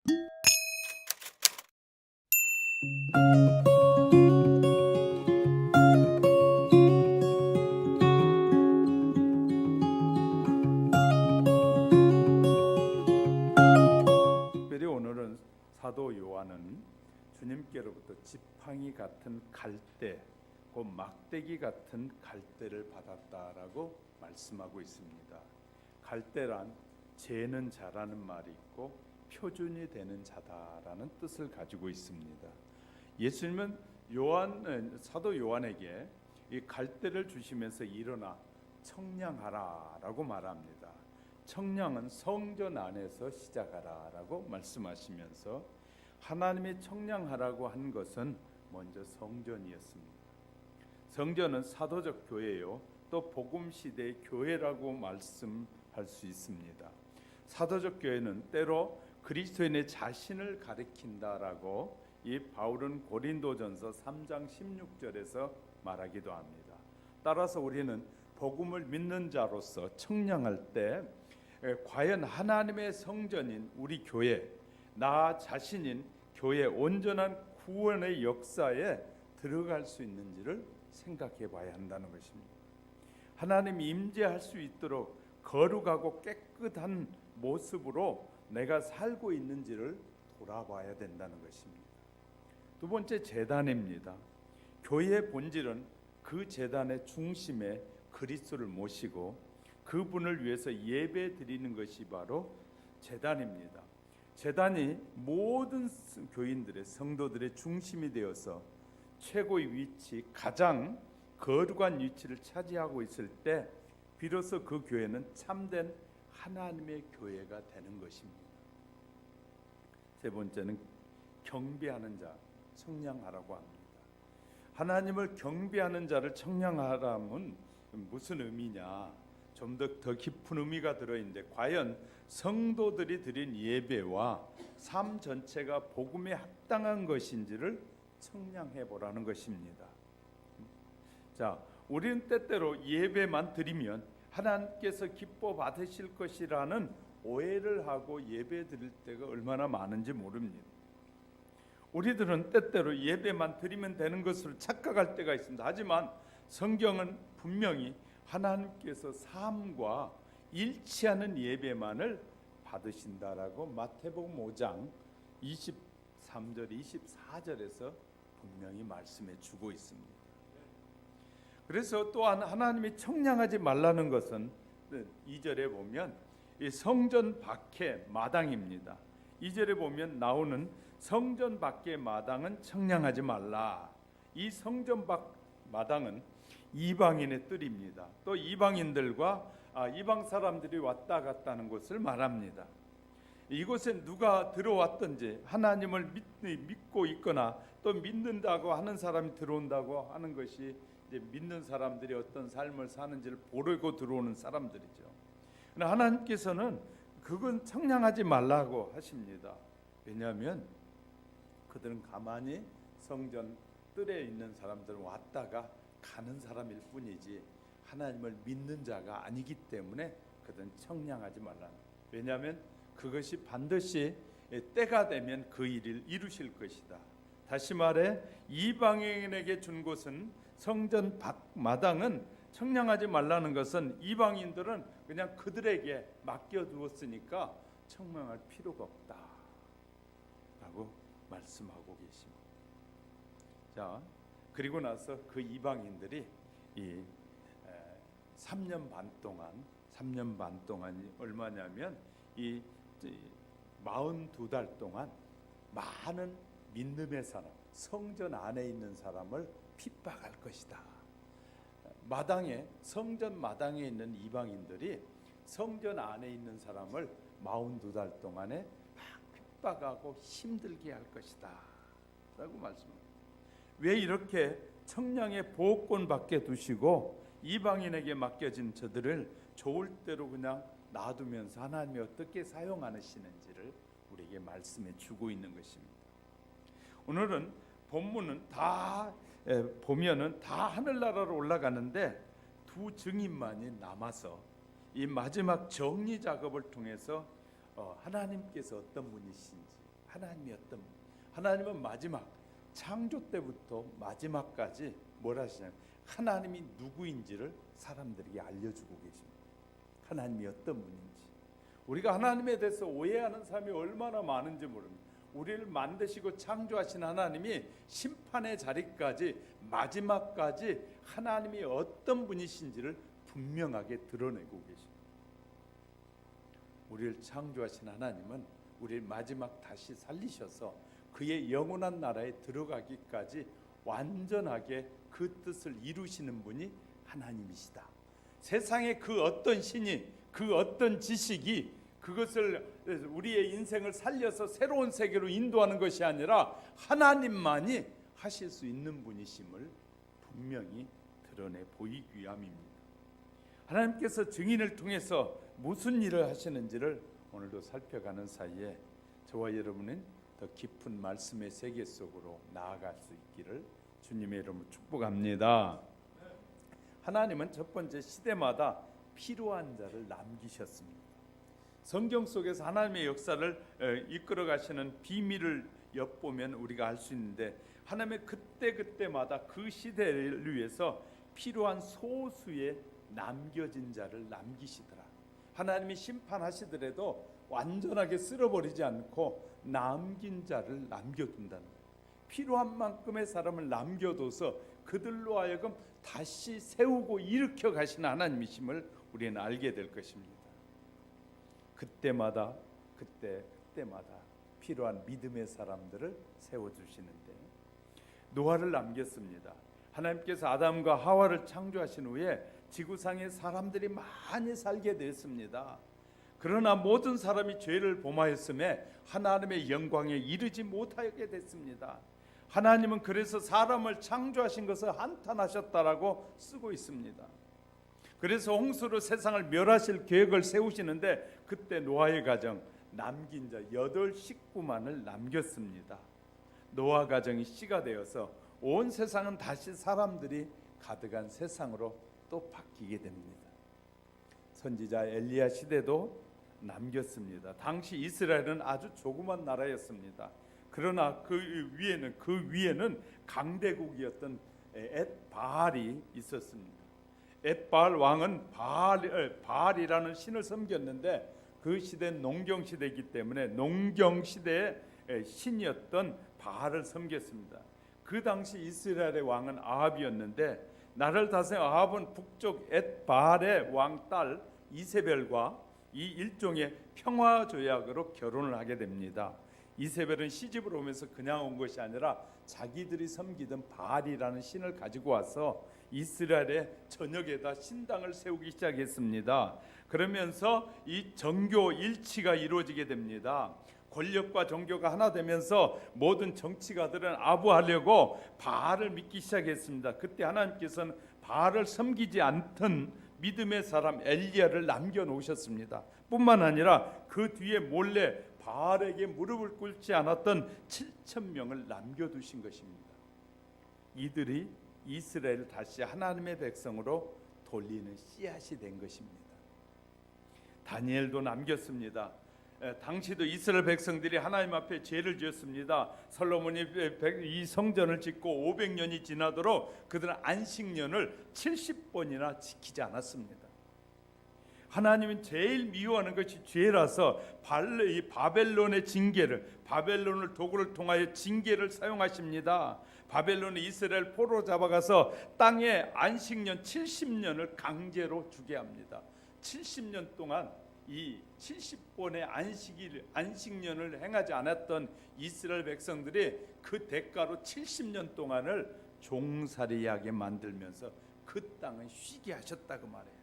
특별히 오늘은 사도 요한은 주님께로부터 지팡이 같은 갈대, 곧 막대기 같은 갈대를 받았다라고 말씀하고 있습니다. 갈대란 재는 자라는 말이 있고 표준이 되는 자다라는 뜻을 가지고 있습니다. 예수님은 사도 요한에게 이 갈대를 주시면서 일어나 청량하라라고 말합니다. 청량은 성전 안에서 시작하라라고 말씀하시면서 하나님이 청량하라고 한 것은 먼저 성전이었습니다. 성전은 사도적 교회요, 또 복음 시대의 교회라고 말씀할 수 있습니다. 사도적 교회는 때로 그리스도인의 자신을 가리킨다라고 이 바울은 고린도전서 3장 16절에서 말하기도 합니다. 따라서 우리는 복음을 믿는 자로서 청량할 때 과연 하나님의 성전인 우리 교회, 나 자신인 교회의 온전한 구원의 역사에 들어갈 수 있는지를 생각해 봐야 한다는 것입니다. 하나님이 임재할 수 있도록 거룩하고 깨끗한 모습으로 내가 살고 있는지를 돌아봐야 된다는 것입니다. 두 번째, 제단입니다. 교회의 본질은 그 제단의 중심에 그리스도를 모시고 그분을 위해서 예배 드리는 것이 바로 제단입니다. 제단이 모든 교인들의, 성도들의 중심이 되어서 최고의 위치, 가장 거룩한 위치를 차지하고 있을 때 비로소 그 교회는 참된 하나님의 교회가 되는 것입니다. 세 번째는 경배하는 자, 청량하라고 합니다. 하나님을 경배하는 자를 청량하라면 무슨 의미냐? 좀 더 깊은 의미가 들어있는데, 과연 성도들이 드린 예배와 삶 전체가 복음에 합당한 것인지를 청량해 보라는 것입니다. 자, 우리는 때때로 예배만 드리면 하나님께서 기뻐 받으실 것이라는 오해를 하고 예배 드릴 때가 얼마나 많은지 모릅니다. 우리들은 때때로 예배만 드리면 되는 것을 착각할 때가 있습니다. 하지만 성경은 분명히 하나님께서 삶과 일치하는 예배만을 받으신다라고 마태복음 5장 23절 24절에서 분명히 말씀해 주고 있습니다. 그래서 또한 하나님이 청량하지 말라는 것은 2절에 보면 이 성전 밖의 마당입니다. 2절에 보면 나오는 성전 밖의 마당은 청량하지 말라. 이 성전 밖 마당은 이방인의 뜰입니다. 또 이방인들과 이방 사람들이 왔다 갔다 하는 곳을 말합니다. 이곳에 누가 들어왔든지 하나님을 믿고 있거나 또 믿는다고 하는 사람이 들어온다고 하는 것이 이제 믿는 사람들이 어떤 삶을 사는지를 보려고 들어오는 사람들이죠. 그러나 하나님께서는 그건 청량하지 말라고 하십니다. 왜냐하면 그들은 가만히 성전 뜰에 있는 사람들은 왔다가 가는 사람일 뿐이지 하나님을 믿는 자가 아니기 때문에 그들은 청량하지 말라. 왜냐하면 그것이 반드시 때가 되면 그 일을 이루실 것이다. 다시 말해 이방인에게 준 곳은 성전 밖 마당은 청량하지 말라는 것은 이방인들은 그냥 그들에게 맡겨두었으니까 청량할 필요가 없다라고 말씀하고 계십니다. 자, 그리고 나서 그 이방인들이 이 3년 반 동안이 얼마냐면 이 42달 동안 많은 믿음의 사람, 성전 안에 있는 사람을 핍박할 것이다. 성전 마당에 있는 이방인들이 성전 안에 있는 사람을 42달 동안에 막 핍박하고 힘들게 할 것이다 라고 말씀합니다. 왜 이렇게 청량의 보호권 밖에 두시고 이방인에게 맡겨진 저들을 좋을 대로 그냥 놔두면서 하나님이 어떻게 사용하시는지를 우리에게 말씀해 주고 있는 것입니다. 오늘은 본문은 다 보면은 다 하늘나라로 올라가는데 두 증인만이 남아서 이 마지막 정리 작업을 통해서 하나님께서 어떤 분이신지, 하나님이 어떤 하나님은 마지막 창조 때부터 마지막까지 뭘 하시냐면 하나님이 누구인지를 사람들에게 알려주고 계십니다. 하나님이 어떤 분인지. 우리가 하나님에 대해서 오해하는 사람이 얼마나 많은지 모릅니다. 우리를 만드시고 창조하신 하나님이 심판의 자리까지 마지막까지 하나님이 어떤 분이신지를 분명하게 드러내고 계십니다. 우리를 창조하신 하나님은 우리를 마지막 다시 살리셔서 그의 영원한 나라에 들어가기까지 완전하게 그 뜻을 이루시는 분이 하나님이시다. 세상의 그 어떤 신이 그 어떤 지식이 그것을 우리의 인생을 살려서 새로운 세계로 인도하는 것이 아니라 하나님만이 하실 수 있는 분이심을 분명히 드러내 보이기 위함입니다. 하나님께서 증인을 통해서 무슨 일을 하시는지를 오늘도 살펴가는 사이에 저와 여러분은 더 깊은 말씀의 세계 속으로 나아갈 수 있기를 주님의 이름으로 축복합니다. 하나님은 첫 번째 시대마다 필요한 자를 남기셨습니다. 성경 속에서 하나님의 역사를 이끌어 가시는 비밀을 엿보면 우리가 알 수 있는데 하나님의 그때그때마다 그 시대를 위해서 필요한 소수의 남겨진 자를 남기시더라. 하나님이 심판하시더라도 완전하게 쓸어버리지 않고 남긴 자를 남겨둔다는 거예요. 필요한 만큼의 사람을 남겨둬서 그들로 하여금 다시 세우고 일으켜 가시는 하나님이심을 우리는 알게 될 것입니다. 그때마다 필요한 믿음의 사람들을 세워주시는데 노아를 남겼습니다. 하나님께서 아담과 하와를 창조하신 후에 지구상에 사람들이 많이 살게 됐습니다. 그러나 모든 사람이 죄를 범하였음에 하나님의 영광에 이르지 못하게 됐습니다. 하나님은 그래서 사람을 창조하신 것을 한탄하셨다라고 쓰고 있습니다. 그래서 홍수로 세상을 멸하실 계획을 세우시는데 그때 노아의 가정 남긴 자 8식구만을 남겼습니다. 노아 가정이 씨가 되어서 온 세상은 다시 사람들이 가득한 세상으로 또 바뀌게 됩니다. 선지자 엘리야 시대도 남겼습니다. 당시 이스라엘은 아주 조그만 나라였습니다. 그러나 그 위에는 강대국이었던 엣바알이 있었습니다. 엣바알 왕은 바알이라는 신을 섬겼는데 그 시대는 농경 시대이기 때문에 농경 시대의 신이었던 바알을 섬겼습니다. 그 당시 이스라엘의 왕은 아합이었는데 나라를 다스린 아합은 북쪽 엣바알의 왕딸 이세벨과 이 일종의 평화 조약으로 결혼을 하게 됩니다. 이세벨은 시집을 오면서 그냥 온 것이 아니라 자기들이 섬기던 바알이라는 신을 가지고 와서 이스라엘의 전역에다 신당을 세우기 시작했습니다. 그러면서 이 정교 일치가 이루어지게 됩니다. 권력과 종교가 하나 되면서 모든 정치가들은 아부하려고 바알을 믿기 시작했습니다. 그때 하나님께서는 바알을 섬기지 않던 믿음의 사람 엘리야를 남겨놓으셨습니다. 뿐만 아니라 그 뒤에 몰래 바알에게 무릎을 꿇지 않았던 7,000명을 남겨두신 것입니다. 이들이 이스라엘을 다시 하나님의 백성으로 돌리는 씨앗이 된 것입니다. 다니엘도 남겼습니다. 당시도 이스라엘 백성들이 하나님 앞에 죄를 지었습니다. 솔로몬이 이 성전을 짓고 500년이 지나도록 그들은 안식년을 70번이나 지키지 않았습니다. 하나님은 제일 미워하는 것이 죄라서 바벨론의 징계를, 바벨론을 도구를 통하여 징계를 사용하십니다. 바벨론이 이스라엘 포로 잡아가서 땅에 안식년 70년을 강제로 주게 합니다. 70년 동안 이 70번의 안식년을 행하지 않았던 이스라엘 백성들이 그 대가로 70년 동안을 종살이하게 만들면서 그 땅을 쉬게 하셨다고 말해요.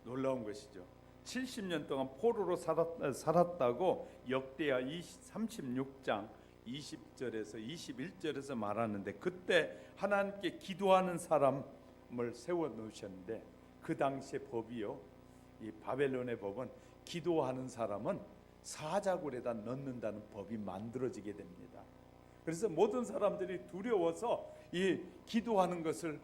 놀라운 것이죠. 70년 동안 포로로 살았다고 역대하 36장 20절에서 21절에서 말하는데 그때 하나님께 기도하는 사람을 세워 놓으셨는데 그 당시의 법이요, 이 바벨론의 법은 기도하는 사람은 사자굴에다 넣는다는 법이 만들어지게 됩니다. 그래서 모든 사람들이 두려워서 이 기도하는 것을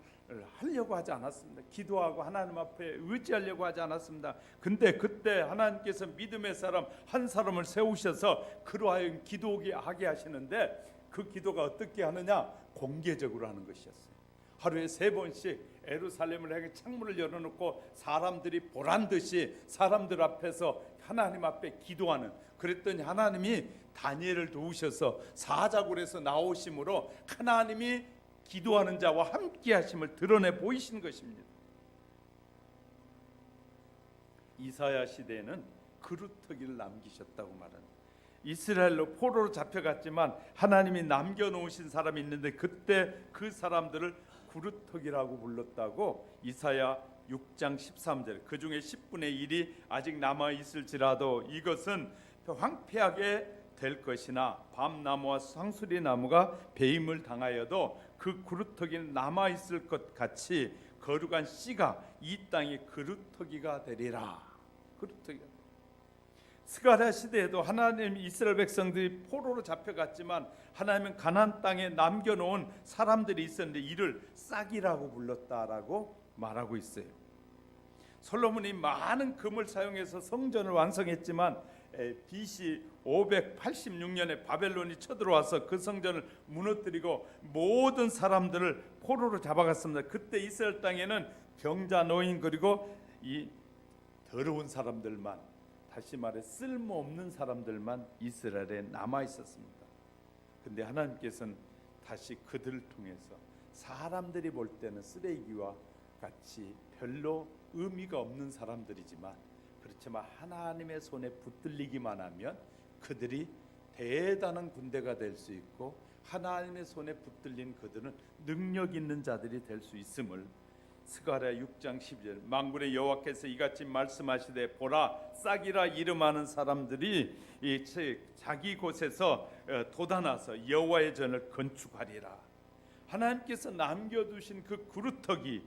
하려고 하지 않았습니다. 기도하고 하나님 앞에 의지하려고 하지 않았습니다. 근데 그때 하나님께서 믿음의 사람 한 사람을 세우셔서 그로 하여금 기도하게 하시는데, 그 기도가 어떻게 하느냐? 공개적으로 하는 것이었어요. 하루에 3번씩 예루살렘을 향해 창문을 열어놓고 사람들이 보란 듯이 사람들 앞에서 하나님 앞에 기도하는, 그랬더니 하나님이 다니엘을 도우셔서 사자굴에서 나오심으로 하나님이 기도하는 자와 함께 하심을 드러내 보이신 것입니다. 이사야 시대에는 그루터기를 남기셨다고 말합니다. 이스라엘로 포로로 잡혀갔지만 하나님이 남겨놓으신 사람이 있는데 그때 그 사람들을 그루터기라고 불렀다고 이사야 6장 13절, 그 중에 10분의 1이 아직 남아있을지라도 이것은 황폐하게 될 것이나 밤나무와 상수리 나무가 배임을 당하여도 그 그루터기는 남아있을 것 같이 거룩한 씨가 이 땅의 그루터기가 되리라. 그루터기가. 스가랴 시대에도 하나님 이스라엘 백성들이 포로로 잡혀갔지만 하나님은 가나안 땅에 남겨놓은 사람들이 있었는데 이를 싹이라고 불렀다라고 말하고 있어요. 솔로몬이 많은 금을 사용해서 성전을 완성했지만 BC 586년에 바벨론이 쳐들어와서 그 성전을 무너뜨리고 모든 사람들을 포로로 잡아갔습니다. 그때 이스라엘 땅에는 병자 노인 그리고 이 더러운 사람들만, 다시 말해 쓸모없는 사람들만 이스라엘에 남아 있었습니다. 근데 하나님께서는 다시 그들을 통해서 사람들이 볼 때는 쓰레기와 같이 별로 의미가 없는 사람들이지만, 그렇지만 하나님의 손에 붙들리기만 하면 그들이 대단한 군대가 될 수 있고 하나님의 손에 붙들린 그들은 능력 있는 자들이 될 수 있음을 스가랴 6장 12절, 만군의 여호와께서 이같이 말씀하시되 보라, 싹이라 이름하는 사람들이 자기 곳에서 돋아나서 여호와의 전을 건축하리라. 하나님께서 남겨두신 그 그루터기,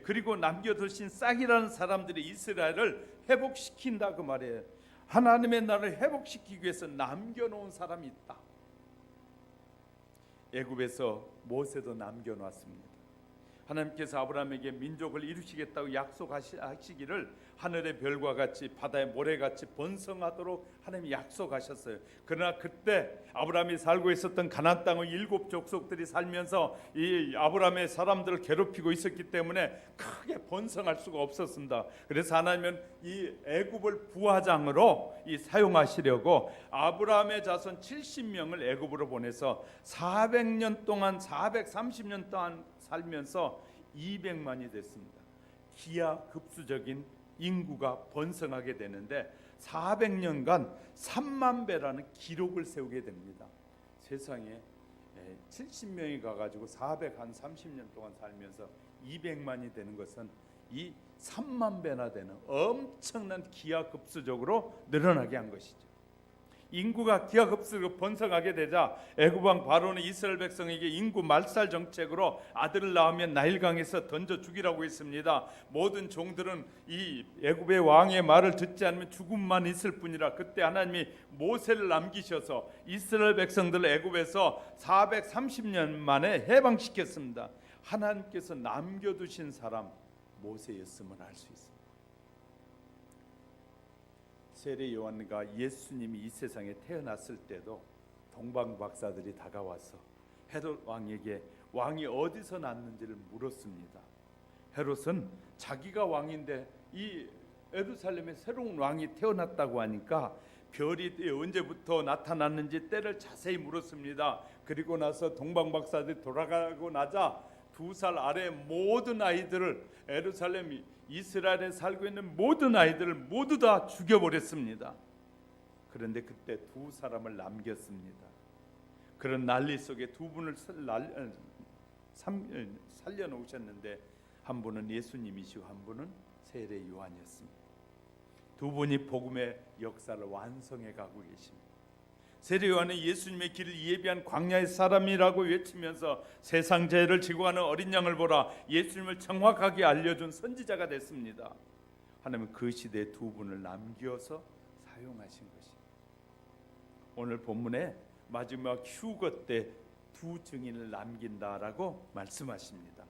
그리고 남겨두신 싹이라는 사람들이 이스라엘을 회복시킨다 그 말이에요. 하나님의 나라를 회복시키기 위해서 남겨놓은 사람이 있다. 애굽에서 모세도 남겨놨습니다. 하나님께서 아브라함에게 민족을 이루시겠다고 약속하시기를 하늘의 별과 같이 바다의 모래같이 번성하도록 하나님이 약속하셨어요. 그러나 그때 아브라함이 살고 있었던 가나안 땅의 7 족속들이 살면서 이 아브라함의 사람들을 괴롭히고 있었기 때문에 크게 번성할 수가 없었습니다. 그래서 하나님은 이 애굽을 부하장으로 사용하시려고 아브라함의 자손 70명을 애굽으로 보내서 400년 동안 430년 동안 살면서 200만이 됐습니다. 기하급수적인 인구가 번성하게 되는데 400년간 3만 배라는 기록을 세우게 됩니다. 세상에 70명이 가가지고 430년 동안 살면서 200만이 되는 것은 이 3만 배나 되는 엄청난 기하급수적으로 늘어나게 한 것이죠. 인구가 기하급수로 번성하게 되자 애굽 왕 바로는 이스라엘 백성에게 인구 말살 정책으로 아들을 낳으면 나일강에서 던져 죽이라고 했습니다. 모든 종들은 이 애굽의 왕의 말을 듣지 않으면 죽음만 있을 뿐이라 그때 하나님이 모세를 남기셔서 이스라엘 백성들을 애굽에서 430년 만에 해방시켰습니다. 하나님께서 남겨두신 사람 모세였음을 알 수 있습니다. 세례 요한과 예수님이 이 세상에 태어났을 때도 동방 박사들이 다가와서 헤롯 왕에게 왕이 어디서 났는지를 물었습니다. 헤롯은 자기가 왕인데 이 예루살렘에 새로운 왕이 태어났다고 하니까 별이 언제부터 나타났는지 때를 자세히 물었습니다. 그리고 나서 동방 박사들이 돌아가고 나자 2살 아래 모든 아이들을, 예루살렘 이스라엘에 살고 있는 모든 아이들을 모두 다 죽여버렸습니다. 그런데 그때 2사람을 남겼습니다. 그런 난리 속에 2분을 살려놓으셨는데 한 분은 예수님이시고 한 분은 세례 요한이었습니다. 2분이 복음의 역사를 완성해 가고 계십니다. 세례 요한은 예수님의 길을 예비한 광야의 사람이라고 외치면서 세상 죄를 지고 가는 어린 양을 보라, 예수님을 정확하게 알려준 선지자가 됐습니다. 하나님은 그 시대에 2분을 남겨서 사용하신 것입니다. 오늘 본문에 마지막 휴거 때 2 증인을 남긴다라고 말씀하십니다.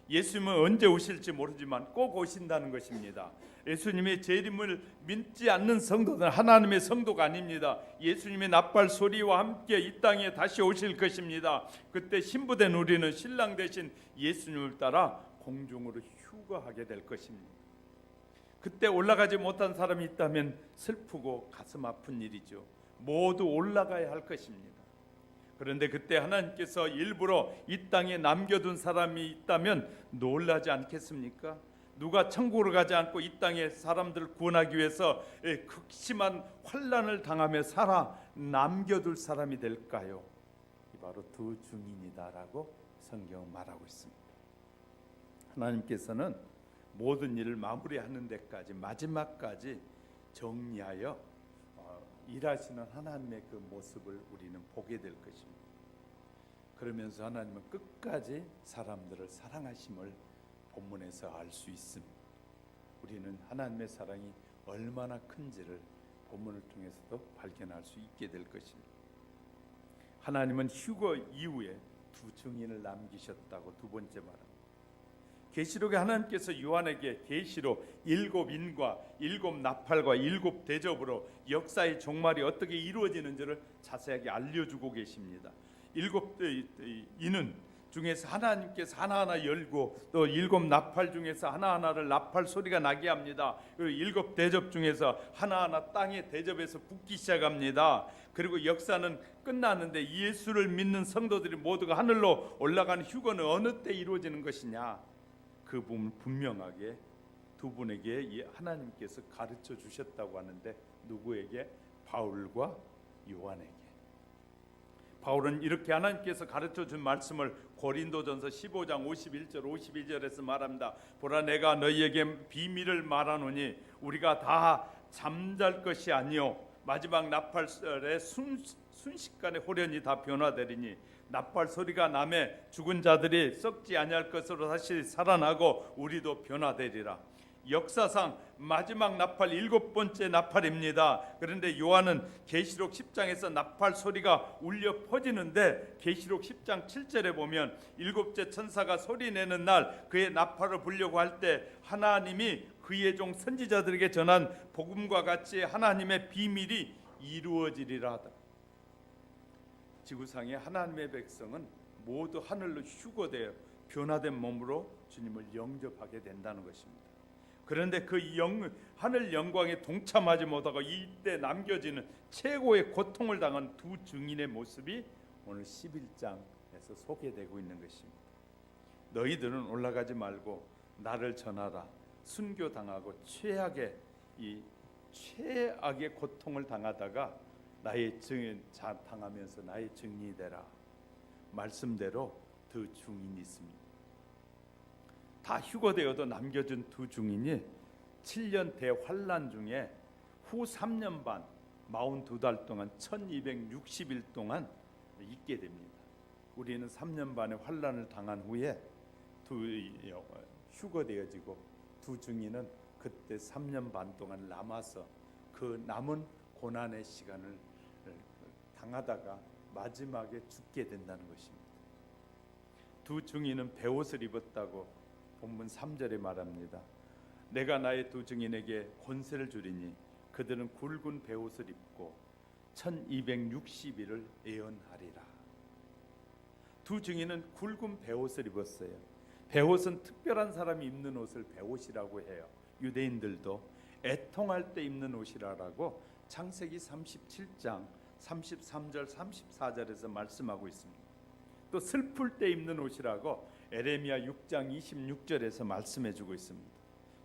예수님은 언제 오실지 모르지만 꼭 오신다는 것입니다. 예수님의 재림을 믿지 않는 성도들은 하나님의 성도가 아닙니다. 예수님의 나팔 소리와 함께 이 땅에 다시 오실 것입니다. 그때 신부된 우리는 신랑 대신 예수님을 따라 공중으로 휴거하게 될 것입니다. 그때 올라가지 못한 사람이 있다면 슬프고 가슴 아픈 일이죠. 모두 올라가야 할 것입니다. 그런데 그때 하나님께서 일부러 이 땅에 남겨둔 사람이 있다면 놀라지 않겠습니까? 누가 천국으로 가지 않고 이 땅에 사람들을 구원하기 위해서 극심한 환난을 당하며 살아 남겨둘 사람이 될까요? 바로 두 증인이다라고 성경은 말하고 있습니다. 하나님께서는 모든 일을 마무리하는 데까지 마지막까지 정리하여 일하시는 하나님의 그 모습을 우리는 보게 될 것입니다. 그러면서 하나님은 끝까지 사람들을 사랑하심을 본문에서 알 수 있습니다. 우리는 하나님의 사랑이 얼마나 큰지를 본문을 통해서도 발견할 수 있게 될 것입니다. 하나님은 휴거 이후에 두 증인을 남기셨다고 두 번째 말합니다. 계시록에 하나님께서 요한에게 계시로 7인과 7 나팔과 7 대접으로 역사의 종말이 어떻게 이루어지는지를 자세하게 알려주고 계십니다. 7 인은 중에서 하나님께서 하나하나 열고 또 7 나팔 중에서 하나하나를 나팔 소리가 나게 합니다. 그리고 7 대접 중에서 하나하나 땅의 대접에서 붓기 시작합니다. 그리고 역사는 끝나는데 예수를 믿는 성도들이 모두가 하늘로 올라가는 휴거는 어느 때 이루어지는 것이냐? 그 부분 분명하게 두 분에게 하나님께서 가르쳐 주셨다고 하는데 누구에게? 바울과 요한에게. 바울은 이렇게 하나님께서 가르쳐 준 말씀을 고린도전서 15장 51절 52절에서 말합니다. 보라 내가 너희에게 비밀을 말하노니 우리가 다 잠잘 것이 아니요 마지막 나팔의 순식간에 호련히 다 변화되리니 나팔 소리가 나매 죽은 자들이 썩지 아니할 것으로 다시 살아나고 우리도 변화되리라. 역사상 마지막 나팔 7번째 나팔입니다. 그런데 요한은 계시록 10장에서 나팔 소리가 울려 퍼지는데 계시록 10장 7절에 보면 7째 천사가 소리내는 날 그의 나팔을 불려고 할 때 하나님이 그의 종 선지자들에게 전한 복음과 같이 하나님의 비밀이 이루어지리라 하다. 지구상의 하나님의 백성은 모두 하늘로 휴거되어 변화된 몸으로 주님을 영접하게 된다는 것입니다. 그런데 그 하늘 영광에 동참하지 못하고 이때 남겨지는 최고의 고통을 당한 두 증인의 모습이 오늘 11장에서 소개되고 있는 것입니다. 너희들은 올라가지 말고 나를 전하라. 순교당하고 최악의 고통을 당하다가 나의 증인 당하면서 나의 증인이 되라. 말씀대로 두 증인이 있습니다. 다 휴거되어도 남겨준 두 증인이 7년 대환란 중에 후 3년 반 42달 동안 1260일 동안 있게 됩니다. 우리는 3년 반의 환란을 당한 후에 휴거되어지고 두 증인은 그때 3년 반 동안 남아서 그 남은 고난의 시간을 당하다가 마지막에 죽게 된다는 것입니다. 두 증인은 베옷을 입었다고 본문 3절에 말합니다. 내가 나의 두 증인에게 권세를 주리니 그들은 굵은 베옷을 입고 1260일을 예언하리라. 두 증인은 굵은 베옷을 입었어요. 베옷은 특별한 사람이 입는 옷을 베옷이라고 해요. 유대인들도 애통할 때 입는 옷이라고 창세기 37장 33절 34절에서 말씀하고 있습니다. 또 슬플 때 입는 옷이라고 에레미야 6장 26절에서 말씀해주고 있습니다.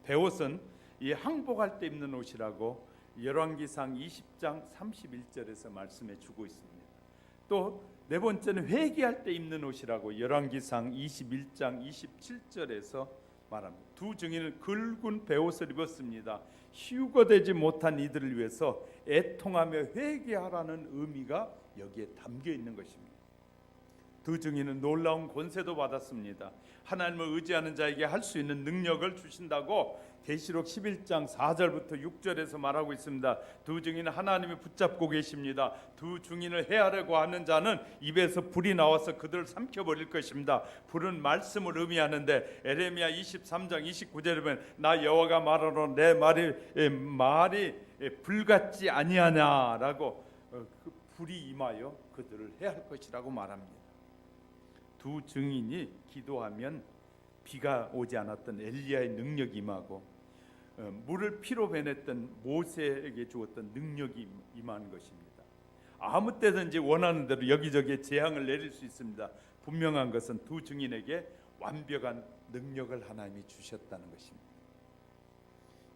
베옷은 항복할 때 입는 옷이라고 열왕기상 20장 31절에서 말씀해주고 있습니다. 또 네 번째는 회개할 때 입는 옷이라고 열왕기상 21장 27절에서 말합니다. 두 증인은 굵은 베옷을 입었습니다. 휴거되지 못한 이들을 위해서 애통하며 회개하라는 의미가 여기에 담겨 있는 것입니다. 두 증인은 놀라운 권세도 받았습니다. 하나님을 의지하는 자에게 할 수 있는 능력을 주신다고 계시록 11장 4절부터 6절에서 말하고 있습니다. 두 증인은 하나님이 붙잡고 계십니다. 두 증인을 해하려고 하는 자는 입에서 불이 나와서 그들을 삼켜버릴 것입니다. 불은 말씀을 의미하는데 에레미야 23장 29절에 보면 나 여호와가 말하노 내 말이 불같지 아니하냐라고 그 불이 임하여 그들을 해할 것이라고 말합니다. 두 증인이 기도하면 비가 오지 않았던 엘리야의 능력이 임하고 물을 피로 변했던 모세에게 주었던 능력이 임하는 것입니다. 아무 때든지 원하는 대로 여기저기에 재앙을 내릴 수 있습니다. 분명한 것은 두 증인에게 완벽한 능력을 하나님이 주셨다는 것입니다.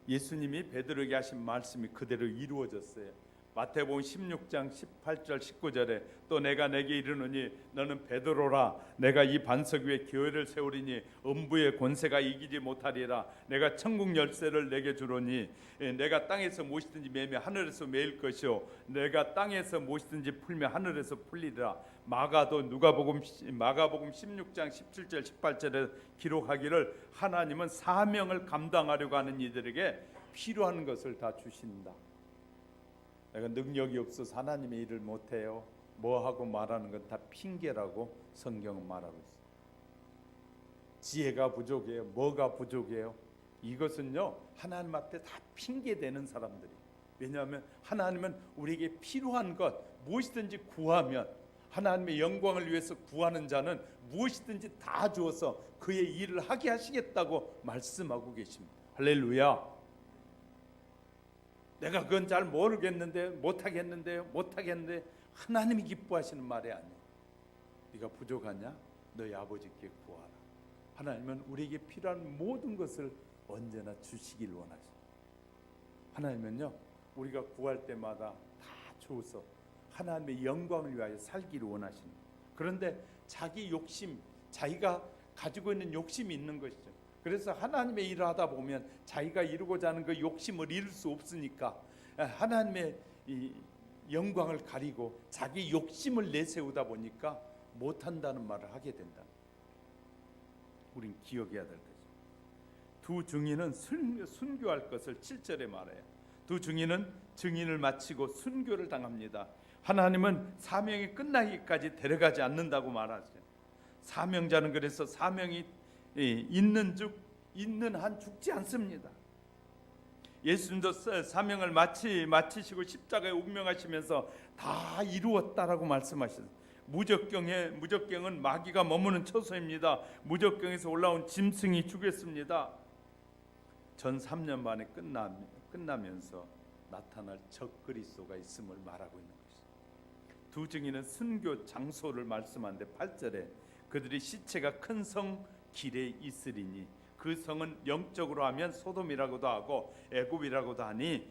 예수님이 베드로에게 하신 말씀이 그대로 이루어졌어요. 마태복음 16장 18절 19절에 또 내가 내게 이르노니 너는 베드로라 내가 이 반석 위에 교회를 세우리니 음부의 권세가 이기지 못하리라. 내가 천국 열쇠를 내게 주노니 내가 땅에서 무엇이든지 매면 하늘에서 매일 것이요 내가 땅에서 무엇이든지 풀면 하늘에서 풀리리라. 마가복음 16장 17절 18절에 기록하기를 하나님은 사명을 감당하려고 하는 이들에게 필요한 것을 다 주신다. 내가 능력이 없어서 하나님의 일을 못해요. 뭐하고 말하는 건 다 핑계라고 성경은 말하고 있어요. 지혜가 부족해요. 뭐가 부족해요? 이것은요 하나님 앞에 다 핑계대는 사람들이. 왜냐하면 하나님은 우리에게 필요한 것 무엇이든지 구하면 하나님의 영광을 위해서 구하는 자는 무엇이든지 다 주어서 그의 일을 하게 하시겠다고 말씀하고 계십니다. 할렐루야. 내가 그건 잘 모르겠는데 못하겠는데 하나님이 기뻐하시는 말이 아니에요. 네가 부족하냐? 너희 아버지께 구하라. 하나님은 우리에게 필요한 모든 것을 언제나 주시길 원하십니다. 하나님은요 우리가 구할 때마다 다 주어서 하나님의 영광을 위하여 살기를 원하십니다. 그런데 자기 욕심, 자기가 가지고 있는 욕심이 있는 것이죠. 그래서 하나님의 일을 하다 보면 자기가 이루고자 하는 그 욕심을 이룰 수 없으니까 하나님의 이 영광을 가리고 자기 욕심을 내세우다 보니까 못한다는 말을 하게 된다. 우린 기억해야 될 것이죠. 두 증인은 순교할 것을 7절에 말해요. 두 증인은 증인을 마치고 순교를 당합니다. 하나님은 사명이 끝나기까지 데려가지 않는다고 말하죠. 사명자는 그래서 사명이 있는 한 죽지 않습니다. 예수님도 사명을 마치시고 십자가에 운명하시면서 다 이루었다라고 말씀하셨어요. 무적경은 마귀가 머무는 처소입니다. 무적경에서 올라온 짐승이 죽였습니다. 전 3년 만에 끝나면서 나타날 적 그리스도가 있음을 말하고 있는 것입니다. 두 증인은 순교 장소를 말씀하는데 8절에 그들의 시체가 큰 성 길에 있으리니 그 성은 영적으로 하면 소돔이라고도 하고 애굽이라고도 하니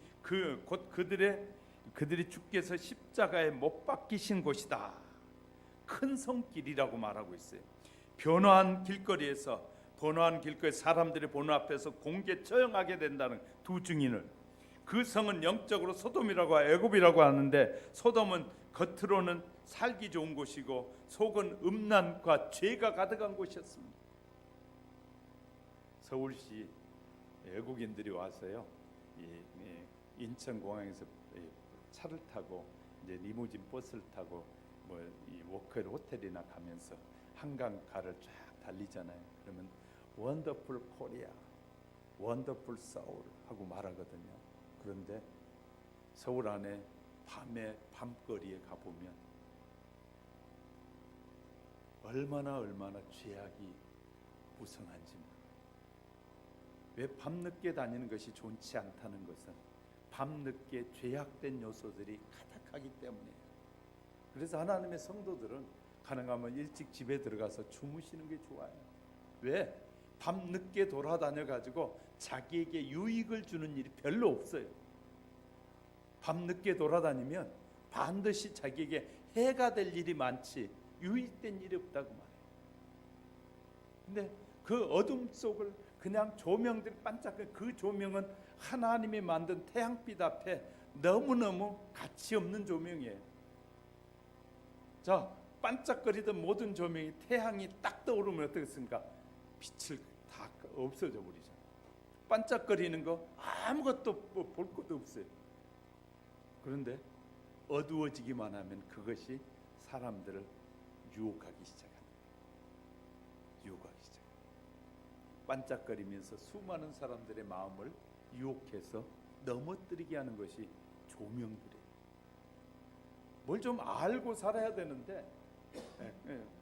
곧 그들이 주께서 십자가에 못 박히신 곳이다. 큰 성길이라고 말하고 있어요. 번화한 길거리 사람들이 보는 앞에서 공개 처형하게 된다는 두 증인을, 그 성은 영적으로 소돔이라고 애굽이라고 하는데 소돔은 겉으로는 살기 좋은 곳이고 속은 음란과 죄가 가득한 곳이었습니다. 서울시 외국인들이 와서요, 인천공항에서 차를 타고 이제 리무진 버스를 타고 이 워커힐 호텔이나 가면서 한강가를 쫙 달리잖아요. 그러면 원더풀 코리아, 원더풀 서울 하고 말하거든요. 그런데 서울 안에 밤거리에 가보면 얼마나 죄악이 무성한지. 왜 밤늦게 다니는 것이 좋지 않다는 것은 밤늦게 죄악된 요소들이 가득하기 때문이에요. 그래서 하나님의 성도들은 가능하면 일찍 집에 들어가서 주무시는 게 좋아요. 왜? 밤늦게 돌아다녀 가지고 자기에게 유익을 주는 일이 별로 없어요. 밤늦게 돌아다니면 반드시 자기에게 해가 될 일이 많지 유익된 일이 없다고 말해요. 근데 그 어둠 속을 그냥 조명들이 반짝거리는 그 조명은 하나님이 만든 태양빛 앞에 너무너무 가치 없는 조명이에요. 자, 반짝거리던 모든 조명이 태양이 딱 떠오르면 어떻겠습니까? 빛을 다 없어져 버리죠. 반짝거리는 거 아무것도 볼 것도 없어요. 그런데 어두워지기만 하면 그것이 사람들을 유혹하기 시작합니다. 유혹하기 시작. 반짝거리면서 수많은 사람들의 마음을 유혹해서 넘어뜨리게 하는 것이 조명들이에요. 뭘 좀 알고 살아야 되는데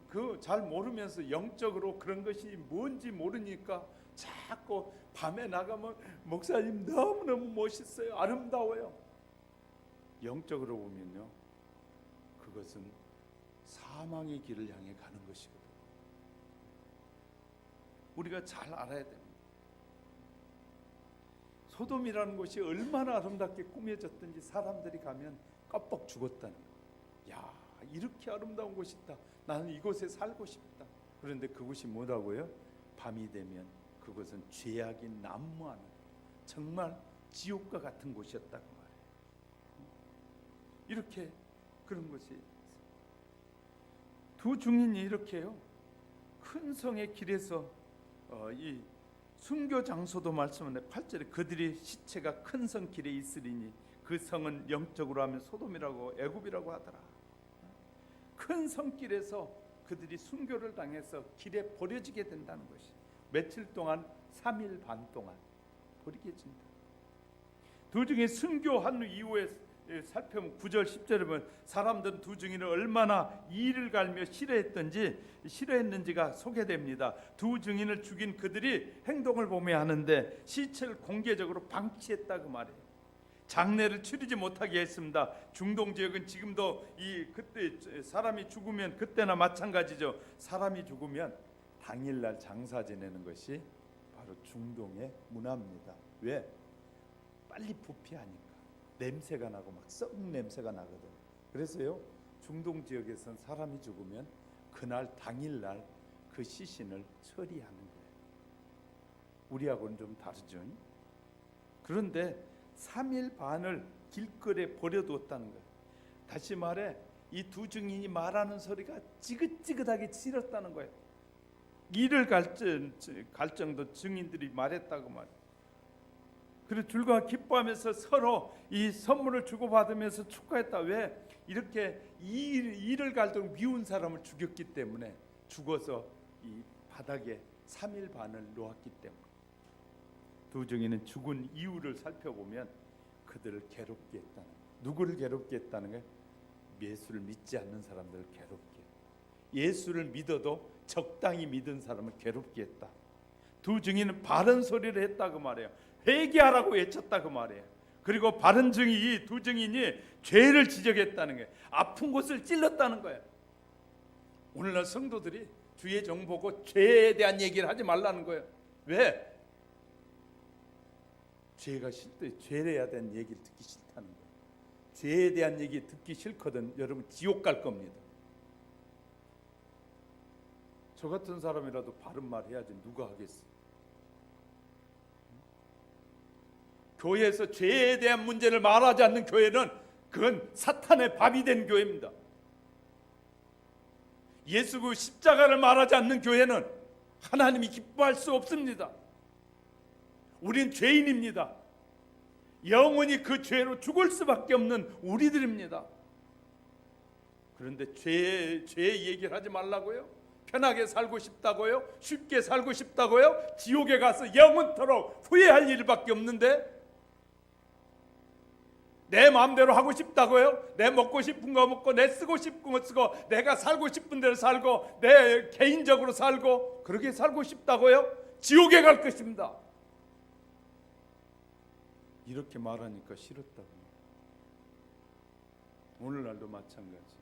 그 잘 모르면서 영적으로 그런 것이 뭔지 모르니까 자꾸 밤에 나가면 목사님 너무너무 멋있어요, 아름다워요. 영적으로 보면요, 그것은 사망의 길을 향해 가는 것이거든요. 우리가 잘 알아야 됩니다. 소돔이라는 곳이 얼마나 아름답게 꾸며졌든지 사람들이 가면 껌뻑 죽었다는 거예요. 야, 이렇게 아름다운 곳이 있다. 나는 이곳에 살고 싶다. 그런데 그곳이 뭐라고요? 밤이 되면 그것은 죄악이 난무하는 정말 지옥과 같은 곳이었다고 말해요. 이렇게 그런 것이 두 증인이 이렇게요, 큰 성의 길에서 이 순교 장소도 말씀하는데 8절에 그들이 시체가 큰 성 길에 있으리니 그 성은 영적으로 하면 소돔이라고 애굽이라고 하더라. 큰 성길에서 그들이 순교를 당해서 길에 버려지게 된다는 것이 며칠 동안 3일 반 동안 버리게 된다. 두 증인 순교한 이후에 살펴보면 9절 10절에 보면 사람들은 두 증인을 얼마나 이를 갈며 싫어했는지가 소개됩니다. 두 증인을 죽인 그들이 행동을 보며 하는데 시체를 공개적으로 방치했다 그 말이에요. 장례를 치르지 못하게 했습니다. 중동 지역은 지금도 그때 사람이 죽으면 그때나 마찬가지죠. 사람이 죽으면 당일날 장사 지내는 것이 바로 중동의 문화입니다. 왜? 빨리 부패하니까 냄새가 나고 막 썩은 냄새가 나거든. 그래서요, 중동 지역에선 사람이 죽으면 그날 당일날 그 시신을 처리하는 거예요. 우리하고는 좀 다르죠. 그런데 3일 반을 길거리에 버려두었다는 거예요. 다시 말해 이 두 증인이 말하는 소리가 지긋지긋하게 싫었다는 거예요. 이를 갈 정도 증인들이 말했다고 말이에요. 그리고 둘과 기뻐하면서 서로 이 선물을 주고받으면서 축하했다. 왜? 이렇게 이를 갈도록 미운 사람을 죽였기 때문에, 죽어서 이 바닥에 3일 반을 놓았기 때문에. 두 증인은 죽은 이유를 살펴보면 그들을 괴롭게 했다는 거예요. 누구를 괴롭게 했다는 거예요? 예수를 믿지 않는 사람들을 괴롭게, 예수를 믿어도 적당히 믿은 사람을 괴롭게 했다. 두 증인은 바른 소리를 했다 그 말이에요. 회개하라고 외쳤다 그 말이에요. 그리고 바른 증인, 이 두 증인이 죄를 지적했다는 거예요. 아픈 곳을 찔렀다는 거예요. 오늘날 성도들이 주의 종 보고 죄에 대한 얘기를 하지 말라는 거예요. 왜? 죄가 싫대. 죄에 대한 얘기를 듣기 싫다는 거예요. 죄에 대한 얘기 듣기 싫거든 여러분 지옥 갈 겁니다. 저 같은 사람이라도 바른 말 해야지 누가 하겠어. 교회에서 죄에 대한 문제를 말하지 않는 교회는 그건 사탄의 밥이 된 교회입니다. 예수 그 십자가를 말하지 않는 교회는 하나님이 기뻐할 수 없습니다. 우린 죄인입니다. 영원히 그 죄로 죽을 수밖에 없는 우리들입니다. 그런데 죄 얘기를 하지 말라고요? 편하게 살고 싶다고요? 쉽게 살고 싶다고요? 지옥에 가서 영원토록 후회할 일밖에 없는데 내 마음대로 하고 싶다고요? 내 먹고 싶은 거 먹고 내 쓰고 싶은 거 쓰고 내가 살고 싶은 대로 살고 내 개인적으로 살고 그렇게 살고 싶다고요? 지옥에 갈 것입니다. 이렇게 말하니까 싫었다고. 오늘날도 마찬가지.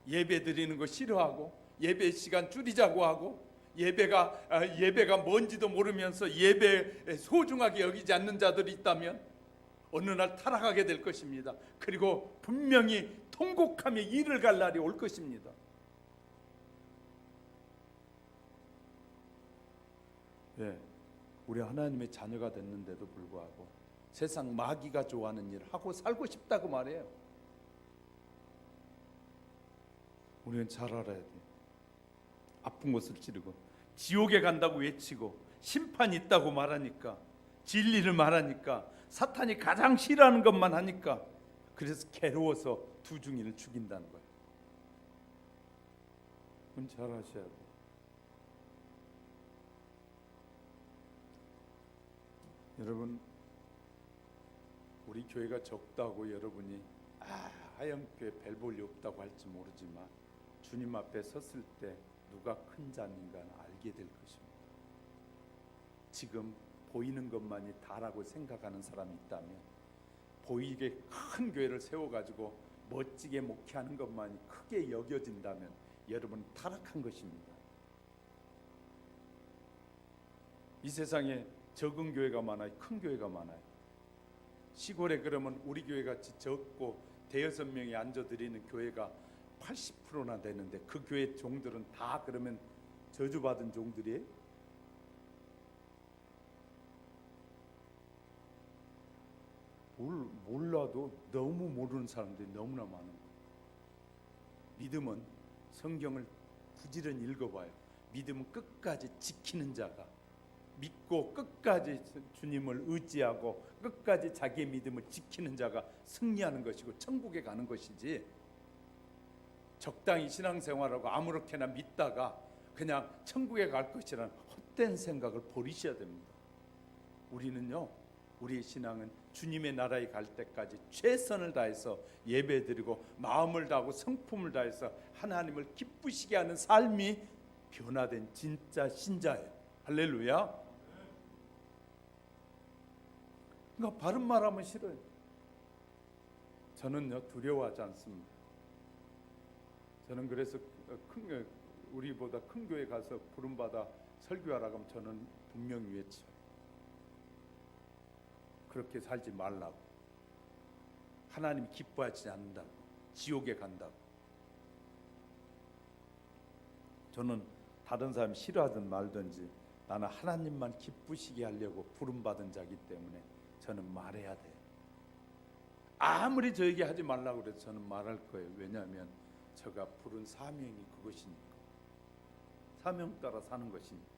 예배 드리는 거 싫어하고 예배 시간 줄이자고 하고 예배가 뭔지도 모르면서 예배 소중하게 여기지 않는 자들이 있다면 어느 날 타락하게 될 것입니다. 그리고 분명히 통곡하며 이를 갈 날이 올 것입니다. 예, 우리 하나님의 자녀가 됐는데도 불구하고 세상 마귀가 좋아하는 일을 하고 살고 싶다고 말해요. 우리는 잘 알아야 돼. 아픈 곳을 찌르고 지옥에 간다고 외치고 심판이 있다고 말하니까, 진리를 말하니까, 사탄이 가장 싫어하는 것만 하니까, 그래서 괴로워서 두 증인을 죽인다는 거예요. 그건 잘 아셔야 돼요. 여러분, 우리 교회가 적다고 여러분이 하영교회 별 볼일 없다고 할지 모르지만 주님 앞에 섰을 때 누가 큰 자인가는 알게 될 것입니다. 지금 보이는 것만이 다라고 생각하는 사람이 있다면, 보이게 큰 교회를 세워가지고 멋지게 목회하는 것만이 크게 여겨진다면 여러분 타락한 것입니다. 이 세상에 적은 교회가 많아요, 큰 교회가 많아요. 시골에 그러면 우리 교회 같이 적고 대여섯 명이 앉아드리는 교회가 80%나 되는데 그 교회 종들은 다 그러면 저주받은 종들이에요? 몰라도 너무 모르는 사람들이 너무나 많은 거예요. 믿음은 성경을 부지런히 읽어봐요. 믿음은 끝까지 지키는 자가, 믿고 끝까지 주님을 의지하고 끝까지 자기의 믿음을 지키는 자가 승리하는 것이고 천국에 가는 것이지, 적당히 신앙생활하고 아무렇게나 믿다가 그냥 천국에 갈 것이라는 헛된 생각을 버리셔야 됩니다. 우리는요, 우리의 신앙은 주님의 나라에 갈 때까지 최선을 다해서 예배드리고 마음을 다하고 성품을 다해서 하나님을 기쁘시게 하는 삶이 변화된 진짜 신자예요. 할렐루야. 그러니까 바른 말하면 싫어요. 저는요, 두려워하지 않습니다. 저는 그래서 우리보다 큰 교회 가서 부름받아 설교하라고 하면 저는 분명히 외쳐요. 그렇게 살지 말라고. 하나님이 기뻐하지 않는다고. 지옥에 간다고. 저는 다른 사람이 싫어하든 말든지 나는 하나님만 기쁘시게 하려고 부름받은 자이기 때문에 저는 말해야 돼요. 아무리 저에게 하지 말라고 그래도 저는 말할 거예요. 왜냐하면 제가 부른 사명이 그것이니까. 사명 따라 사는 것이니까.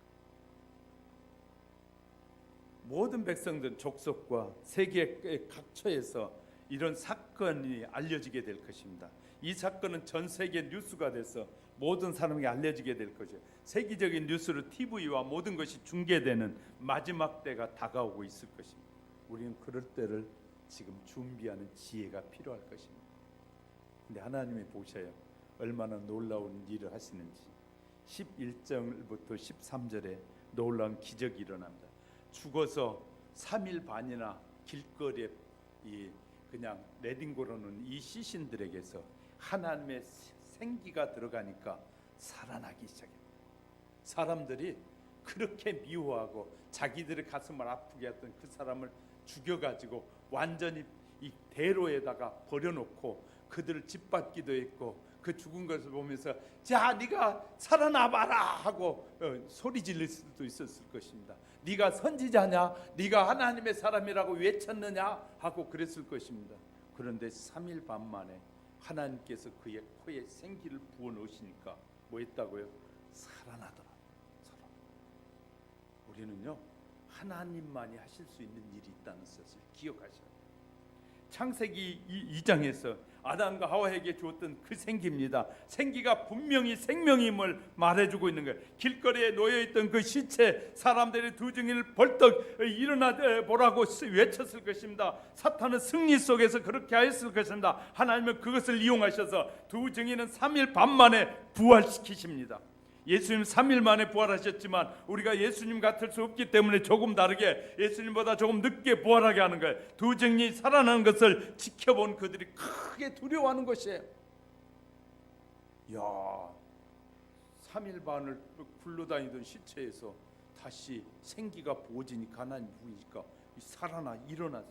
모든 백성들 족속과 세계 각처에서 이런 사건이 알려지게 될 것입니다. 이 사건은 전 세계 뉴스가 돼서 모든 사람에게 알려지게 될 것이에요. 세계적인 뉴스로 TV와 모든 것이 중계되는 마지막 때가 다가오고 있을 것입니다. 우리는 그럴 때를 지금 준비하는 지혜가 필요할 것입니다. 근데 하나님이 보셔요. 얼마나 놀라운 일을 하시는지. 11절부터 13절에 놀라운 기적이 일어납니다. 죽어서 3일 반이나 길거리에 그냥 내딩고로는 이 시신들에게서 하나님의 생기가 들어가니까 살아나기 시작해요. 사람들이 그렇게 미워하고 자기들의 가슴을 아프게 했던 그 사람을 죽여가지고 완전히 이 대로에다가 버려놓고 그들을 짓밟기도 했고, 그 죽은 것을 보면서 자 네가 살아나봐라 하고 소리 지를 수도 있었을 것입니다. 네가 선지자냐, 네가 하나님의 사람이라고 외쳤느냐 하고 그랬을 것입니다. 그런데 3일 반 만에 하나님께서 그의 코에 생기를 부어넣으시니까 뭐 했다고요? 살아나더라. 우리는요, 하나님만이 하실 수 있는 일이 있다는 것을 기억하셔야 돼요. 창세기 2장에서 아담과 하와에게 주었던 그 생기입니다. 생기가 분명히 생명임을 말해주고 있는 거예요. 길거리에 놓여있던 그 시체, 사람들이 두 증인을 벌떡 일어나 보라고 외쳤을 것입니다. 사탄은 승리 속에서 그렇게 하였을 것입니다. 하나님은 그것을 이용하셔서 두 증인은 3일 반 만에 부활시키십니다. 예수님 3일 만에 부활하셨지만 우리가 예수님 같을 수 없기 때문에 조금 다르게 예수님보다 조금 늦게 부활하게 하는 거예요. 두 증인이 살아나는 것을 지켜본 그들이 크게 두려워하는 것이에요. 야, 3일 반을 굴러다니던 시체에서 다시 생기가 부어지니까 하나님 부으니까 살아나 일어나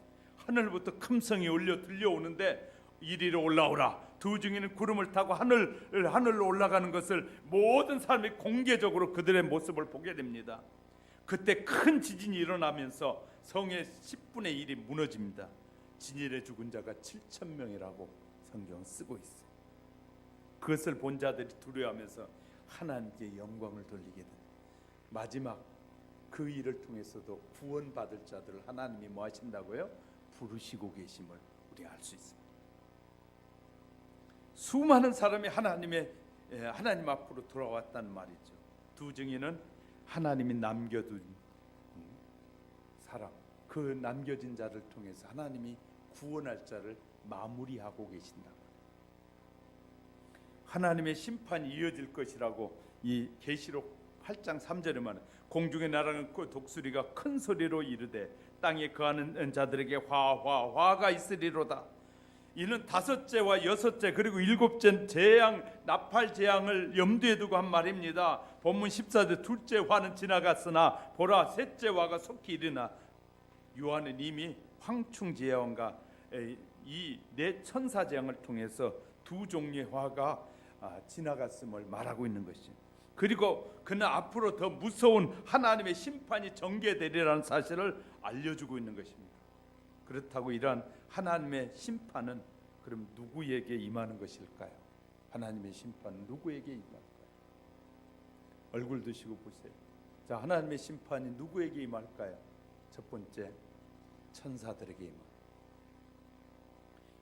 하늘부터 큼성이 울려 들려오는데 이리로 올라오라. 두 증인은 구름을 타고 하늘로 올라가는 것을 모든 사람이 공개적으로 그들의 모습을 보게 됩니다. 그때 큰 지진이 일어나면서 성의 10분의 1이 무너집니다. 진일에 죽은 자가 7,000명이라고 성경은 쓰고 있어요. 그것을 본 자들이 두려워하면서 하나님께 영광을 돌리게 된다. 마지막 그 일을 통해서도 구원받을 자들을 하나님이 뭐 하신다고요? 부르시고 계심을 우리 알 수 있습니다. 수많은 사람이 하나님 앞으로 돌아왔다는 말이죠. 두 증인은 하나님이 남겨둔 사람, 그 남겨진 자를 통해서 하나님이 구원할 자를 마무리하고 계신다. 하나님의 심판이 이어질 것이라고 이 계시록 8장 3절에 말은 공중의 나라는 그 독수리가 큰 소리로 이르되 땅에 거하는 자들에게 화가 있으리로다. 이는 다섯째와 여섯째 그리고 일곱째 재앙 나팔 재앙을 염두에 두고 한 말입니다. 본문 14절 둘째 화는 지나갔으나 보라 셋째 화가 속히 이르나. 요한은 이미 황충 재앙과 이 네 천사 재앙을 통해서 두 종류의 화가 지나갔음을 말하고 있는 것이죠. 그리고 그는 앞으로 더 무서운 하나님의 심판이 전개되리라는 사실을 알려주고 있는 것입니다. 그렇다고 이러한 하나님의 심판은 그럼 누구에게 임하는 것일까요? 하나님의 심판은 누구에게 임할까요? 얼굴 드시고 보세요. 자, 하나님의 심판이 누구에게 임할까요? 첫 번째, 천사들에게 임합니다.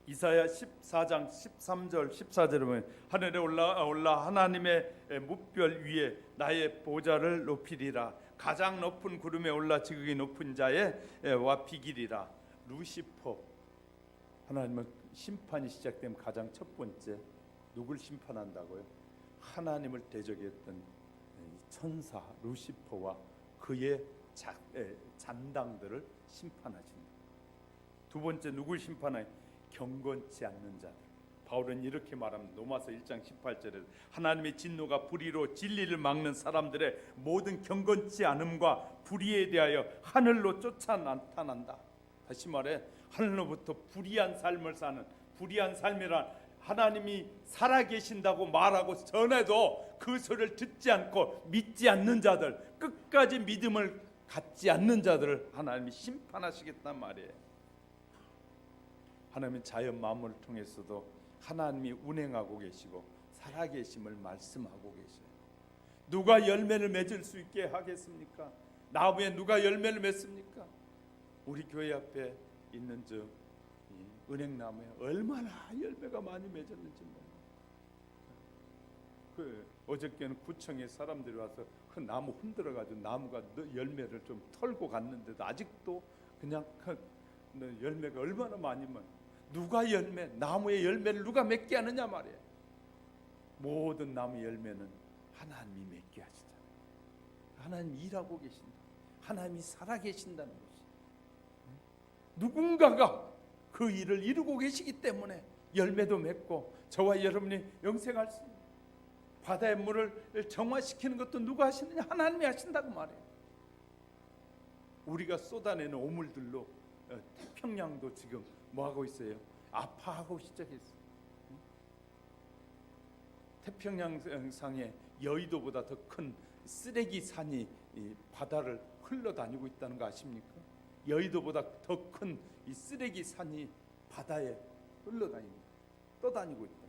이사야 14장 13절 14절에 보면 하늘에 올라 하나님의 무별 위에 나의 보좌를 높이리라. 가장 높은 구름에 올라 지극히 높은 자의 와 비기리라. 루시퍼. 하나님은 심판이 시작되면 가장 첫 번째 누굴 심판한다고요? 하나님을 대적했던 천사 루시퍼와 그의 잔당들을 심판하신다. 두 번째 누굴 심판하냐? 경건치 않는 자들. 바울은 이렇게 말합니다. 로마서 1장 18절에 하나님의 진노가 불의로 진리를 막는 사람들의 모든 경건치 않음과 불의에 대하여 하늘로 쫓아 나타난다. 다시 말해 하늘로부터 불의한 삶을 사는, 불의한 삶이란 하나님이 살아계신다고 말하고 전해도 그 소리를 듣지 않고 믿지 않는 자들, 끝까지 믿음을 갖지 않는 자들을 하나님이 심판하시겠단 말이에요. 하나님은 자연 만물을 통해서도 하나님이 운행하고 계시고 살아계심을 말씀하고 계셔요. 누가 열매를 맺을 수 있게 하겠습니까? 나무에 누가 열매를 맺습니까? 우리 교회 앞에 있는 저 은행나무에 얼마나 열매가 많이 맺었는지 몰라요. 어저께는 구청에 사람들이 와서 그 나무 흔들어가지고 나무가 열매를 좀 털고 갔는데도 아직도 그냥 열매가 얼마나 많이 누가 나무의 열매를 누가 맺게 하느냐 말이에요. 모든 나무 열매는 하나님이 맺게 하시잖아요. 하나님이 일하고 계신다. 하나님이 살아계신다는 것이. 누군가가 그 일을 이루고 계시기 때문에 열매도 맺고 저와 여러분이 영생할 수 있는, 바다의 물을 정화시키는 것도 누가 하시느냐? 하나님이 하신다고 말해요. 우리가 쏟아내는 오물들로 태평양도 지금 뭐하고 있어요? 아파하고 시작했어요. 태평양상에 여의도보다 더 큰 쓰레기 산이 바다를 흘러다니고 있다는 거 아십니까? 여의도보다 더 큰 이 쓰레기 산이 바다에 떠다니고 있다.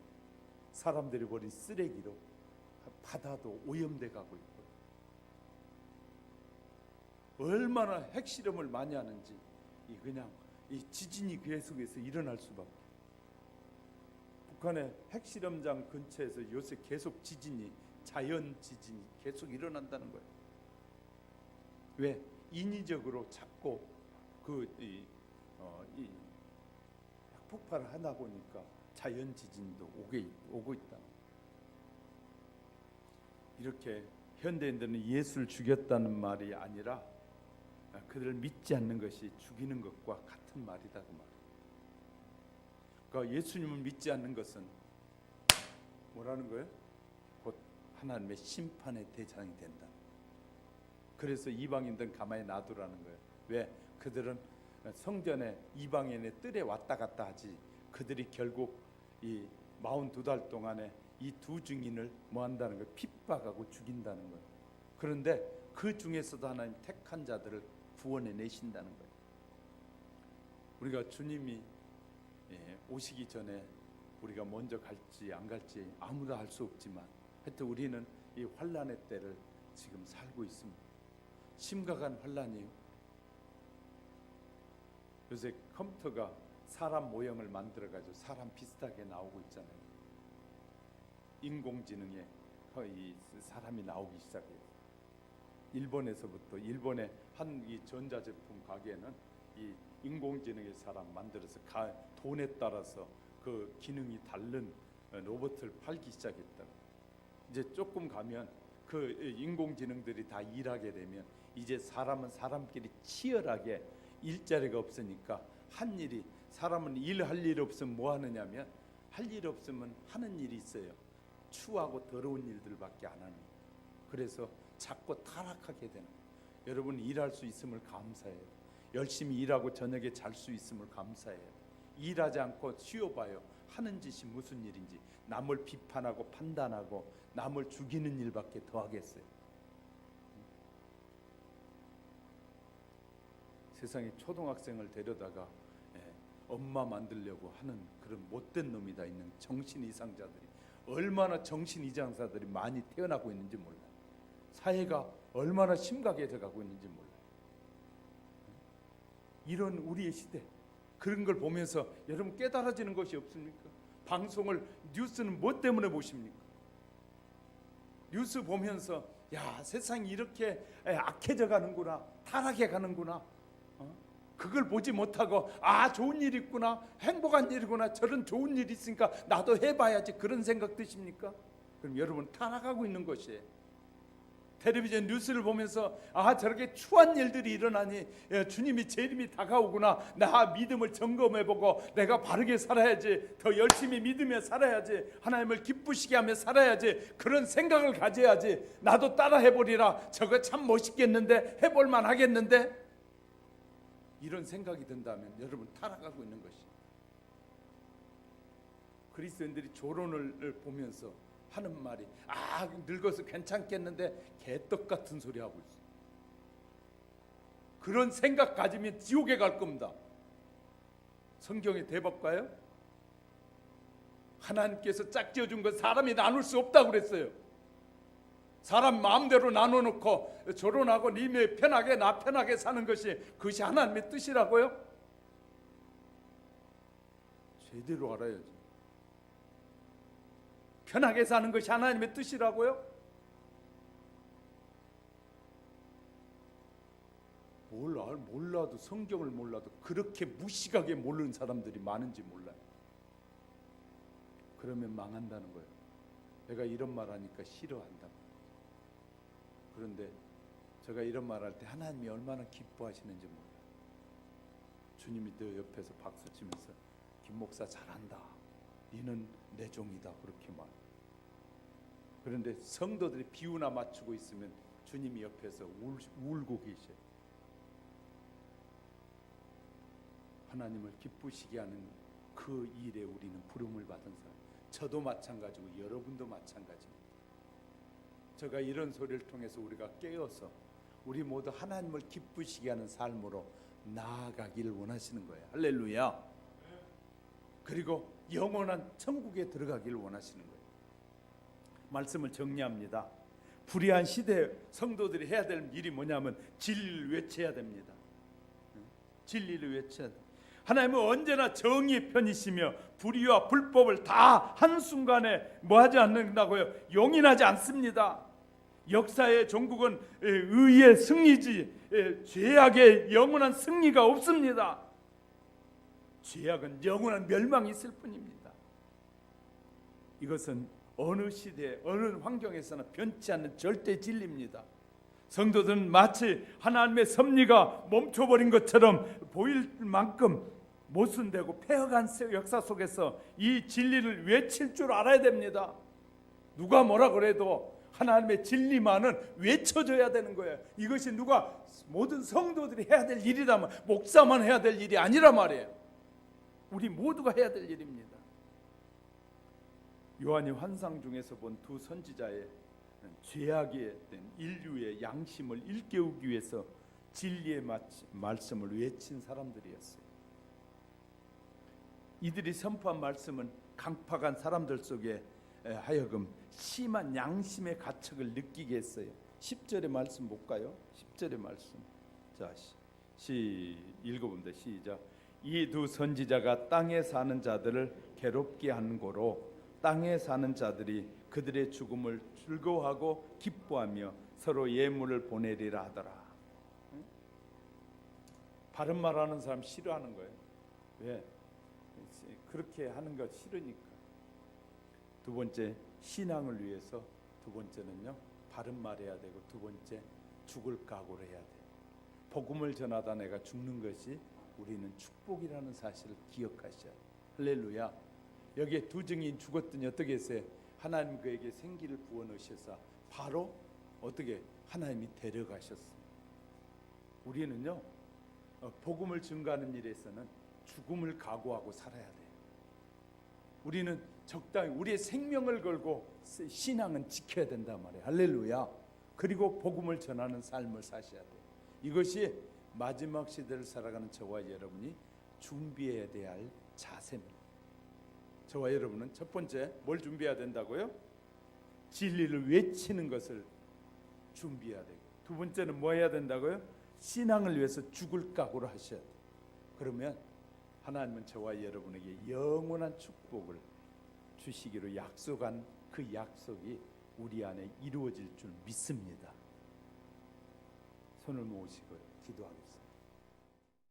사람들이 버린 쓰레기로 바다도 오염돼 가고 있고, 얼마나 핵실험을 많이 하는지 그냥 이 지진이 계속해서 일어날 수밖에. 북한의 핵실험장 근처에서 요새 계속 자연 지진이 계속 일어난다는 거예요. 왜? 인위적으로 자꾸 폭발을 하다 보니까 자연 지진도 오고 있다. 이렇게 현대인들은 예수를 죽였다는 말이 아니라 그들을 믿지 않는 것이 죽이는 것과 같은 말이다 그 말. 그러니까 예수님을 믿지 않는 것은 뭐라는 거예요? 곧 하나님의 심판의 대상이 된다. 그래서 이방인들은 가만히 놔두라는 거예요. 왜? 그들은 성전에 이방인의 뜰에 왔다 갔다 하지, 그들이 결국 이 42달 동안에 이 두 증인을 뭐 한다는 거예요? 핍박하고 죽인다는 거예요. 그런데 그 중에서도 하나님 택한 자들을 구원해 내신다는 거예요. 우리가 주님이 오시기 전에 우리가 먼저 갈지 안 갈지 아무도 알 수 없지만 하여튼 우리는 이 환난의 때를 지금 살고 있습니다. 심각한 환난이에요. 요새 컴퓨터가 사람 모형을 만들어가지고 사람 비슷하게 나오고 있잖아요. 인공지능에 거의 사람이 나오기 시작해요. 일본에서부터 일본의 한 이 전자제품 가게는 이 인공지능의 사람 만들어서 돈에 따라서 그 기능이 다른 로봇을 팔기 시작했다. 이제 조금 가면 그 인공지능들이 다 일하게 되면 이제 사람은 사람끼리 치열하게 일자리가 없으니까 한 일이 사람은 일할 일 없으면 뭐 하느냐면 할 일 없으면 하는 일이 있어요. 추하고 더러운 일들밖에 안 하는 거예요. 그래서 자꾸 타락하게 되는 거예요. 여러분 일할 수 있음을 감사해요. 열심히 일하고 저녁에 잘 수 있음을 감사해요. 일하지 않고 쉬어봐요. 하는 짓이 무슨 일인지 남을 비판하고 판단하고 남을 죽이는 일밖에 더 하겠어요. 세상에 초등학생을 데려다가 엄마 만들려고 하는 그런 못된 놈이 다 있는 정신 이상자들이 얼마나 정신 이상자들이 많이 태어나고 있는지 몰라요. 사회가 얼마나 심각해져 가고 있는지 몰라요. 이런 우리의 시대, 그런 걸 보면서 여러분 깨달아지는 것이 없습니까? 방송을, 뉴스는 뭐 때문에 보십니까? 뉴스 보면서 야, 세상이 이렇게 악해져 가는구나, 타락해 가는구나, 그걸 보지 못하고 아, 좋은 일 있구나, 행복한 일이구나, 저런 좋은 일이 있으니까 나도 해봐야지, 그런 생각 드십니까? 그럼 여러분 타락하고 있는 것이에요. 텔레비전 뉴스를 보면서 아, 저렇게 추한 일들이 일어나니 주님이 재림이 다가오구나, 나 믿음을 점검해보고 내가 바르게 살아야지, 더 열심히 믿으며 살아야지, 하나님을 기쁘시게 하며 살아야지, 그런 생각을 가져야지. 나도 따라 해보리라, 저거 참 멋있겠는데, 해볼만 하겠는데, 이런 생각이 든다면 여러분 타락하고 있는 것이. 그리스도인들이 조론을 보면서 하는 말이 아, 늙어서 괜찮겠는데 개떡 같은 소리 하고 있어. 그런 생각 가지면 지옥에 갈 겁니다. 성경의 대법가요? 하나님께서 짝지어 준 건 사람이 나눌 수 없다고 그랬어요. 사람 마음대로 나눠놓고 조론하고 님이 편하게 나 편하게 사는 것이, 그것이 하나님의 뜻이라고요? 제대로 알아야지. 편하게 사는 것이 하나님의 뜻이라고요? 몰라도, 성경을 몰라도 그렇게 무식하게 모르는 사람들이 많은지 몰라요. 그러면 망한다는 거예요. 내가 이런 말 하니까 싫어한다. 그런데 제가 이런 말 할 때 하나님이 얼마나 기뻐하시는지 몰라요. 주님이 너 옆에서 박수 치면서 김 목사 잘한다, 너는 내 종이다, 그렇게 말. 그런데 성도들이 비유나 맞추고 있으면 주님이 옆에서 울고 계셔요. 하나님을 기쁘시게 하는 그 일에 우리는 부름을 받은 사람. 저도 마찬가지고 여러분도 마찬가지입니다. 제가 이런 소리를 통해서 우리가 깨어서 우리 모두 하나님을 기쁘시게 하는 삶으로 나아가기를 원하시는 거예요. 할렐루야. 그리고 영원한 천국에 들어가기를 원하시는 거예요. 말씀을 정리합니다. 불의한 시대 성도들이 해야 될 일이 뭐냐면 진리를 외쳐야 됩니다. 진리를 외쳐야 됩니다. 하나님은 언제나 정의의 편이시며 불의와 불법을 다 한순간에 뭐하지 않는다고요? 용인하지 않습니다. 역사의 종국은 의의 승리지 죄악의 영원한 승리가 없습니다. 죄악은 영원한 멸망이 있을 뿐입니다. 이것은 어느 시대, 어느 환경에서나 변치 않는 절대 진리입니다. 성도들은 마치 하나님의 섭리가 멈춰버린 것처럼 보일 만큼 모순되고 폐허간 역사 속에서 이 진리를 외칠 줄 알아야 됩니다. 누가 뭐라 그래도 하나님의 진리만은 외쳐져야 되는 거예요. 이것이 누가 모든 성도들이 해야 될 일이라면 목사만 해야 될 일이 아니라 말이에요. 우리 모두가 해야 될 일입니다. 요한이 환상 중에서 본 두 선지자의 죄악에 된 인류의 양심을 일깨우기 위해서 진리의 말씀을 외친 사람들이었어요. 이들이 선포한 말씀은 강팍한 사람들 속에 하여금 심한 양심의 가책을 느끼게 했어요. 10절의 말씀 볼까요? 10절의 말씀. 자, 읽어봅니다. 시작. 이 두 선지자가 땅에 사는 자들을 괴롭게 한 고로 땅에 사는 자들이 그들의 죽음을 즐거워하고 기뻐하며 서로 예물을 보내리라 하더라. 바른 말하는 사람 싫어하는 거예요. 왜? 그렇게 하는 거 싫으니까. 두 번째, 신앙을 위해서 두 번째는요, 바른 말해야 되고, 두 번째, 죽을 각오를 해야 돼. 복음을 전하다 내가 죽는 것이 우리는 축복이라는 사실을 기억하셔야 돼. 할렐루야. 여기에 두 증인 죽었더니 어떻게 했어요? 하나님 그에게 생기를 부어 넣으셔서 바로 어떻게 하나님이 데려가셨어요. 우리는요, 복음을 증거하는 일에서는 죽음을 각오하고 살아야 돼요. 우리는 적당히 우리의 생명을 걸고 신앙은 지켜야 된단 말이에요. 할렐루야. 그리고 복음을 전하는 삶을 사셔야 돼요. 이것이 마지막 시대를 살아가는 저와 여러분이 준비해야 될 자세입니다. 저와 여러분은 첫 번째 뭘 준비해야 된다고요? 진리를 외치는 것을 준비해야 되고, 두 번째는 뭐 해야 된다고요? 신앙을 위해서 죽을 각오를 하셔야 돼요. 그러면 하나님은 저와 여러분에게 영원한 축복을 주시기로 약속한 그 약속이 우리 안에 이루어질 줄 믿습니다. 손을 모으시고 기도하겠습니다.